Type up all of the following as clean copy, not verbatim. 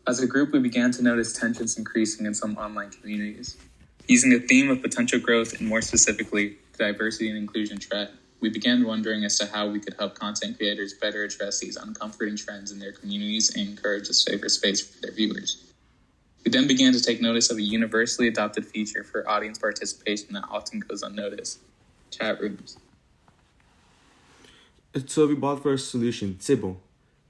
As a group, we began to notice tensions increasing in some online communities. Using a theme of potential growth and more specifically, diversity and inclusion threat, we began wondering as to how we could help content creators better address these uncomforting trends in their communities and encourage a safer space for their viewers. We then began to take notice of a universally adopted feature for audience participation that often goes unnoticed: chat rooms. So we bought for a solution, Sibyl.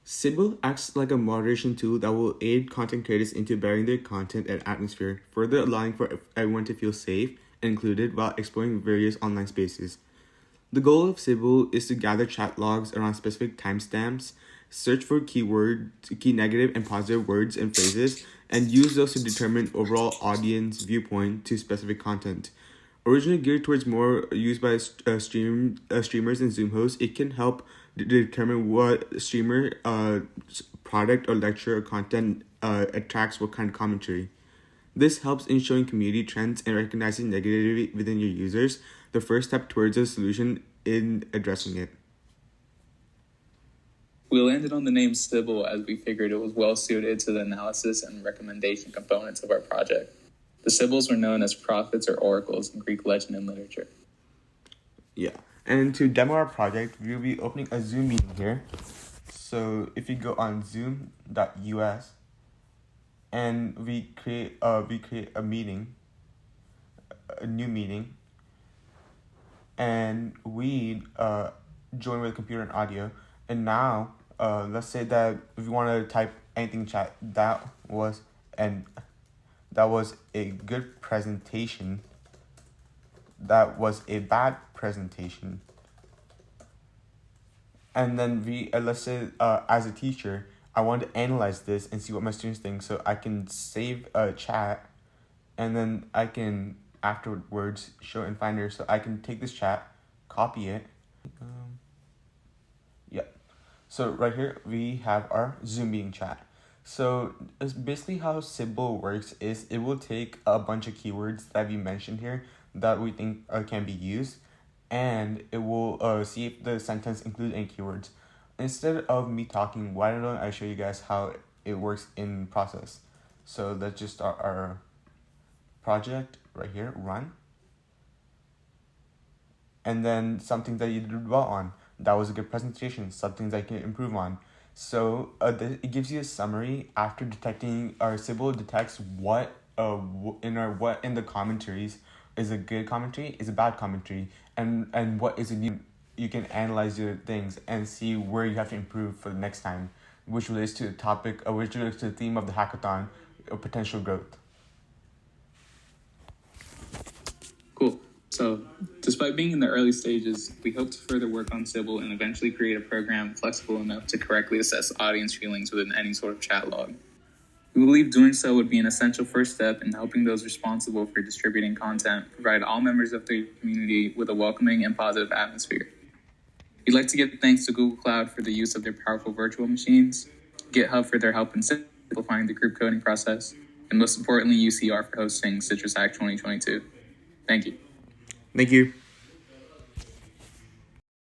Sibyl acts like a moderation tool that will aid content creators into bettering their content and atmosphere, further allowing for everyone to feel safe and included while exploring various online spaces. The goal of Sibyl is to gather chat logs around specific timestamps, search for key negative and positive words and phrases, and use those to determine overall audience viewpoint to specific content. Originally geared towards more used by streamers and Zoom hosts, it can help determine what streamer, product, or lecture or content attracts what kind of commentary. This helps in showing community trends and recognizing negativity within your users, the first step towards a solution in addressing it. We landed on the name Sibyl as we figured it was well suited to the analysis and recommendation components of our project. The Sibyls were known as prophets or oracles in Greek legend and literature. Yeah, and to demo our project, we'll be opening a Zoom meeting here. So if you go on zoom.us and we create a meeting, a new meeting, and we join with computer and audio. And now, let's say that if you want to type anything in chat, that was a good presentation. That was a bad presentation. And then let's say as a teacher, I want to analyze this and see what my students think. So I can save a chat, and then I can afterwards show in Finder. So I can take this chat, copy it. So right here we have our Zoom meeting chat. So it's basically how Sibyl works is it will take a bunch of keywords that we mentioned here that we think can be used, and it will see if the sentence includes any keywords. Instead of me talking, why don't I show you guys how it works in process? So let's just start our project right here, run. And then something that you did well on. That was a good presentation, something that you can improve on. So it gives you a summary after detecting, our Sibyl detects what in the commentaries is a good commentary, is a bad commentary, and what is a new. You can analyze your things and see where you have to improve for the next time, which relates to the topic, which relates to the theme of the hackathon, potential growth. Cool. So, despite being in the early stages, we hope to further work on Sibyl and eventually create a program flexible enough to correctly assess audience feelings within any sort of chat log. We believe doing so would be an essential first step in helping those responsible for distributing content provide all members of the community with a welcoming and positive atmosphere. We'd like to give thanks to Google Cloud for the use of their powerful virtual machines, GitHub for their help in simplifying the group coding process, and most importantly, UCR for hosting Citrus Hack 2022. Thank you. Thank you.